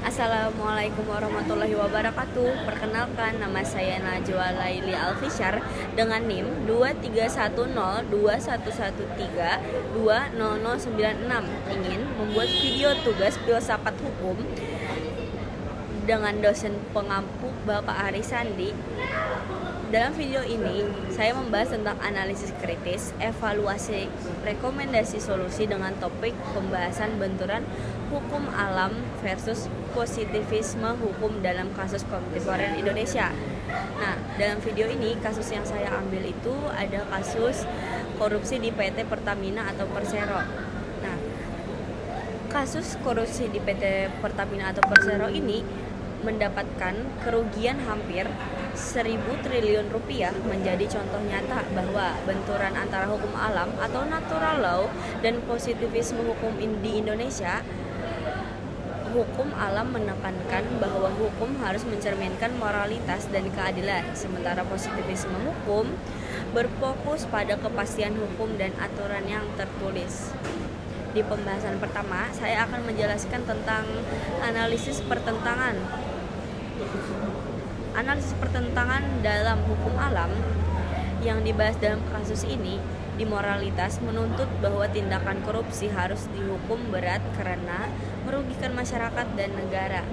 Assalamualaikum warahmatullahi wabarakatuh. Perkenalkan, nama saya Najwa Laili Alfisyar dengan NIM 2310211320096. Ingin membuat video tugas filsafat hukum dengan dosen pengampu Bapak Ari Sandi. Dalam video ini, saya membahas tentang analisis kritis, evaluasi, rekomendasi solusi dengan topik pembahasan benturan hukum alam versus positivisme hukum dalam kasus kontemporer Indonesia. Nah, dalam video ini, kasus yang saya ambil itu ada kasus korupsi di PT Pertamina atau Persero. Nah, kasus korupsi di PT Pertamina atau Persero ini mendapatkan kerugian hampir 1.000 triliun rupiah, menjadi contoh nyata bahwa benturan antara hukum alam atau natural law dan positivisme hukum di Indonesia. Hukum alam menekankan bahwa hukum harus mencerminkan moralitas dan keadilan, sementara positivisme hukum berfokus pada kepastian hukum dan aturan yang tertulis. Di pembahasan pertama, saya akan menjelaskan tentang analisis pertentangan. Analisis pertentangan dalam hukum alam yang dibahas dalam kasus ini di moralitas menuntut bahwa tindakan korupsi harus dihukum berat karena merugikan masyarakat dan negara.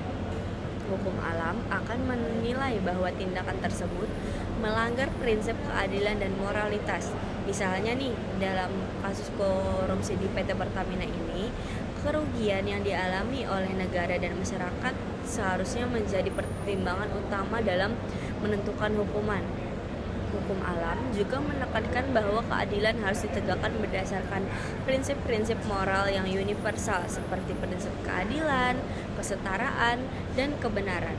Hukum alam akan menilai bahwa tindakan tersebut melanggar prinsip keadilan dan moralitas. Misalnya nih, dalam kasus korupsi di PT Pertamina ini, kerugian yang dialami oleh negara dan masyarakat seharusnya menjadi pertimbangan utama dalam menentukan hukuman. Hukum alam juga menekankan bahwa keadilan harus ditegakkan berdasarkan prinsip-prinsip moral yang universal seperti prinsip keadilan, kesetaraan, dan kebenaran.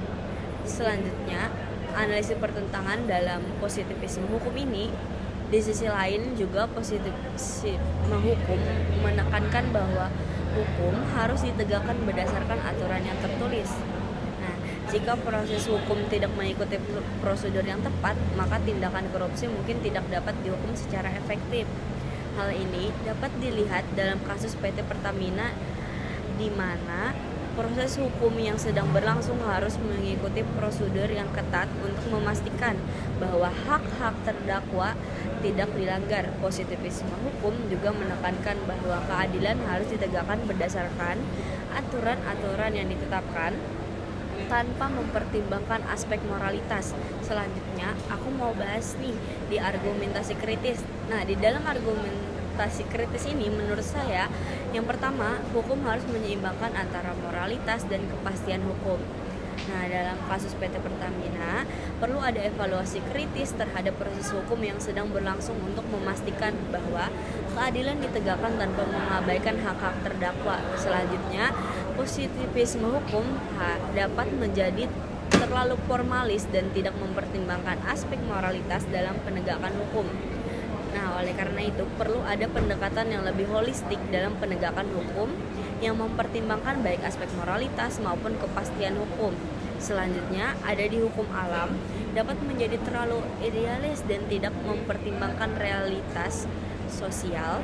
Selanjutnya, analisis pertentangan dalam positivisme hukum ini di sisi lain juga positivisme hukum menekankan bahwa hukum harus ditegakkan berdasarkan aturan yang tertulis. Nah, jika proses hukum tidak mengikuti prosedur yang tepat, maka tindakan korupsi mungkin tidak dapat dihukum secara efektif. Hal ini dapat dilihat dalam kasus PT Pertamina, di mana proses hukum yang sedang berlangsung harus mengikuti prosedur yang ketat untuk memastikan bahwa hak-hak terdakwa tidak dilanggar. Positivisme hukum juga menekankan bahwa keadilan harus ditegakkan berdasarkan aturan-aturan yang ditetapkan tanpa mempertimbangkan aspek moralitas. Selanjutnya, aku mau bahas nih di argumentasi kritis. Nah, di dalam argumentasi kritis ini menurut saya, yang pertama, hukum harus menyeimbangkan antara moralitas dan kepastian hukum. Nah, dalam kasus PT Pertamina perlu ada evaluasi kritis terhadap proses hukum yang sedang berlangsung untuk memastikan bahwa keadilan ditegakkan tanpa mengabaikan hak-hak terdakwa. Selanjutnya, positivisme hukum dapat menjadi terlalu formalis dan tidak mempertimbangkan aspek moralitas dalam penegakan hukum. Nah, oleh karena itu perlu ada pendekatan yang lebih holistik dalam penegakan hukum yang mempertimbangkan baik aspek moralitas maupun kepastian hukum. Selanjutnya, ada di hukum alam dapat menjadi terlalu idealis dan tidak mempertimbangkan realitas sosial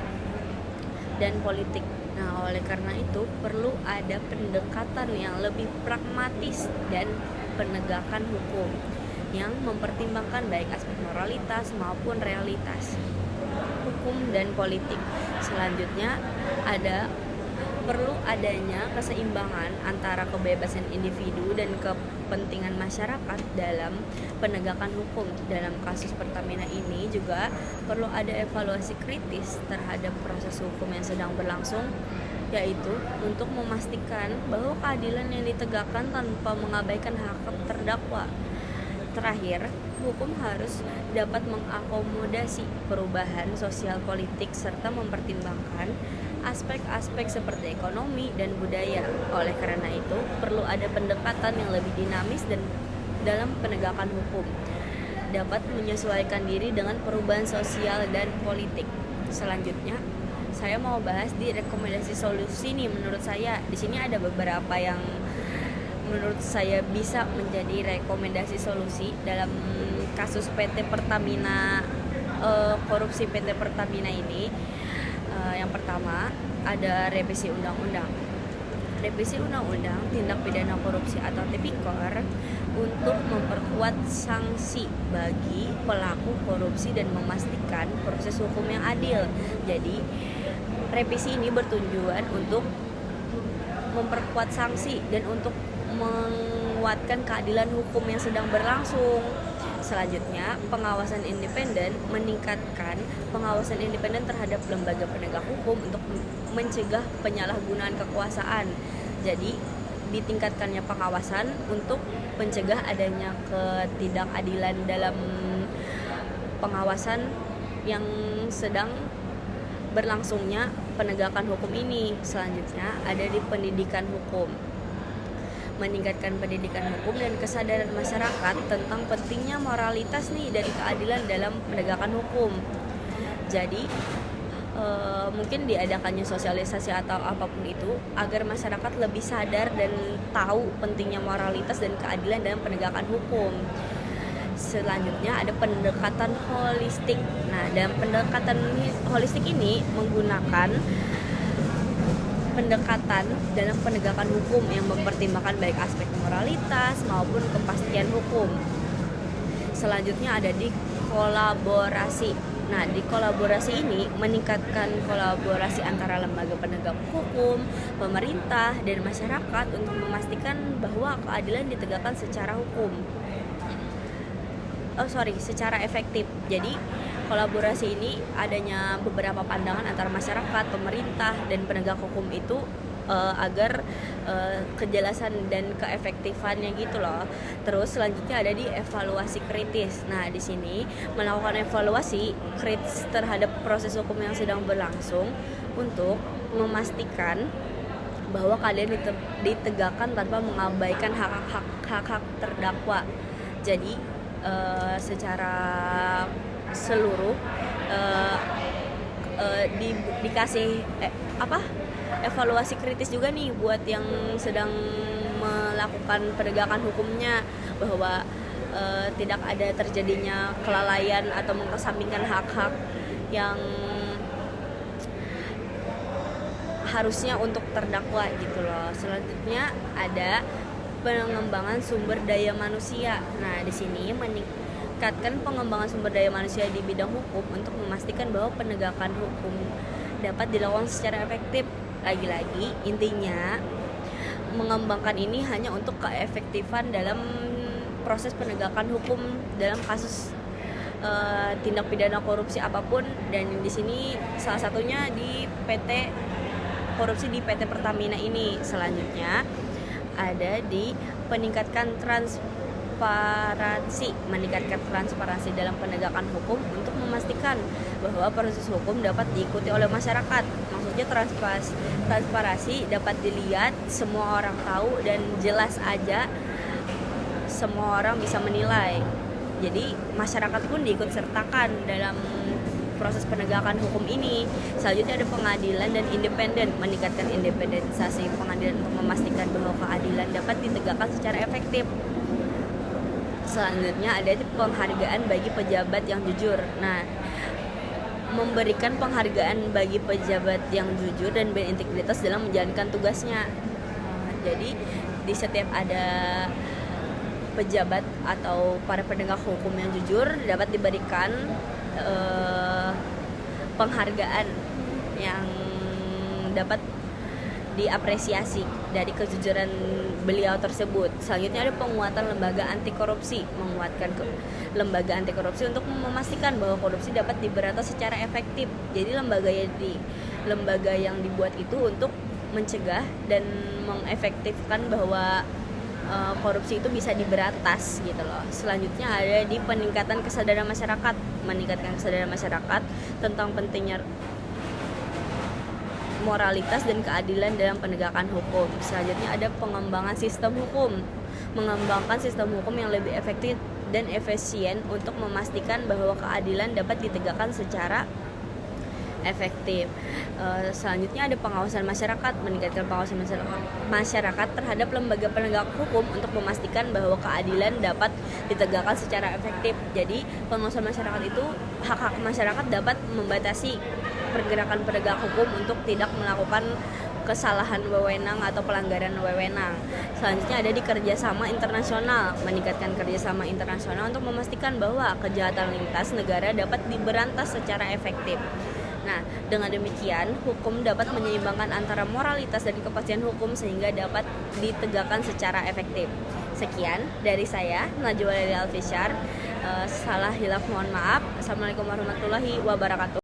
dan politik. Nah, oleh karena itu perlu ada pendekatan yang lebih pragmatis dan penegakan hukum yang mempertimbangkan baik aspek moralitas maupun realitas hukum dan politik. Selanjutnya, perlu adanya keseimbangan antara kebebasan individu dan kepentingan masyarakat dalam penegakan hukum. Dalam kasus Pertamina ini juga perlu ada evaluasi kritis terhadap proses hukum yang sedang berlangsung, yaitu untuk memastikan bahwa keadilan yang ditegakkan tanpa mengabaikan hak terdakwa. Terakhir, hukum harus dapat mengakomodasi perubahan sosial politik serta mempertimbangkan aspek-aspek seperti ekonomi dan budaya. Oleh karena itu, perlu ada pendekatan yang lebih dinamis dan dalam penegakan hukum dapat menyesuaikan diri dengan perubahan sosial dan politik. Selanjutnya, saya mau bahas di rekomendasi solusi nih. Menurut saya, di sini ada beberapa yang menurut saya bisa menjadi rekomendasi solusi dalam kasus PT Pertamina, korupsi PT Pertamina ini. Yang pertama, ada revisi undang-undang. revisi Undang-Undang Tindak Pidana Korupsi atau Tipikor untuk memperkuat sanksi bagi pelaku korupsi dan memastikan proses hukum yang adil. Jadi, revisi ini bertujuan untuk memperkuat sanksi dan untuk menguatkan keadilan hukum yang sedang berlangsung. Selanjutnya, pengawasan independen meningkatkan pengawasan independen terhadap lembaga penegak hukum untuk mencegah penyalahgunaan kekuasaan. Jadi, ditingkatkannya pengawasan untuk mencegah adanya ketidakadilan dalam pengawasan yang sedang berlangsungnya penegakan hukum ini. Selanjutnya, ada di pendidikan hukum. Meningkatkan pendidikan hukum dan kesadaran masyarakat tentang pentingnya moralitas nih dari keadilan dalam penegakan hukum. Jadi mungkin diadakannya sosialisasi atau apapun itu agar masyarakat lebih sadar dan tahu pentingnya moralitas dan keadilan dalam penegakan hukum. Selanjutnya ada pendekatan holistik. Nah, dalam pendekatan holistik ini menggunakan pendekatan dalam penegakan hukum yang mempertimbangkan baik aspek moralitas maupun kepastian hukum. Selanjutnya ada di kolaborasi. Nah, di kolaborasi ini meningkatkan kolaborasi antara lembaga penegak hukum, pemerintah, dan masyarakat untuk memastikan bahwa keadilan ditegakkan secara secara efektif. Jadi, kolaborasi ini adanya beberapa pandangan antara masyarakat, pemerintah, dan penegak hukum itu agar kejelasan dan keefektifannya gitu loh. Terus selanjutnya ada di evaluasi kritis. Nah, di sini melakukan evaluasi kritis terhadap proses hukum yang sedang berlangsung untuk memastikan bahwa keadilan ditegakkan tanpa mengabaikan hak-hak terdakwa. Jadi secara seluruh dikasih evaluasi kritis juga nih buat yang sedang melakukan penegakan hukumnya, bahwa tidak ada terjadinya kelalaian atau mengesampingkan hak-hak yang harusnya untuk terdakwa gitu loh. Selanjutnya ada pengembangan sumber daya manusia. Nah, di sini meningkatkan pengembangan sumber daya manusia di bidang hukum untuk memastikan bahwa penegakan hukum dapat dilakukan secara efektif. Lagi-lagi intinya mengembangkan ini hanya untuk keefektifan dalam proses penegakan hukum dalam kasus tindak pidana korupsi apapun, dan di sini salah satunya di PT korupsi di PT Pertamina ini. Selanjutnya ada di meningkatkan transparansi dalam penegakan hukum untuk memastikan bahwa proses hukum dapat diikuti oleh masyarakat. Maksudnya transparansi dapat dilihat, semua orang tahu dan jelas aja, semua orang bisa menilai. Jadi masyarakat pun diikut sertakan dalam proses penegakan hukum ini. Selanjutnya ada pengadilan dan independen, meningkatkan independensi pengadilan untuk memastikan bahwa keadilan dapat ditegakkan secara efektif. Selanjutnya ada penghargaan bagi pejabat yang jujur. Nah, memberikan penghargaan bagi pejabat yang jujur dan berintegritas dalam menjalankan tugasnya. Jadi di setiap ada pejabat atau para penegak hukum yang jujur dapat diberikan penghargaan yang dapat diapresiasi dari kejujuran beliau tersebut. Selanjutnya ada penguatan lembaga anti korupsi, menguatkan lembaga anti korupsi untuk memastikan bahwa korupsi dapat diberantas secara efektif. Jadi lembaga yang dibuat itu untuk mencegah dan mengefektifkan bahwa korupsi itu bisa diberantas gitu loh. Selanjutnya ada di meningkatkan kesadaran masyarakat tentang pentingnya moralitas dan keadilan dalam penegakan hukum. Selanjutnya ada pengembangan sistem hukum, mengembangkan sistem hukum yang lebih efektif dan efisien untuk memastikan bahwa keadilan dapat ditegakkan secara efektif. Selanjutnya ada pengawasan masyarakat, meningkatkan pengawasan masyarakat terhadap lembaga penegak hukum untuk memastikan bahwa keadilan dapat ditegakkan secara efektif. Jadi pengawasan masyarakat itu hak-hak masyarakat dapat membatasi pergerakan penegak hukum untuk tidak melakukan kesalahan wewenang atau pelanggaran wewenang. Selanjutnya ada di kerjasama internasional, meningkatkan kerjasama internasional untuk memastikan bahwa kejahatan lintas negara dapat diberantas secara efektif. Nah, dengan demikian, hukum dapat menyeimbangkan antara moralitas dan kepastian hukum sehingga dapat ditegakkan secara efektif. Sekian dari saya, Najwa Lely Alfisyar. Salah hilaf mohon maaf. Assalamualaikum warahmatullahi wabarakatuh.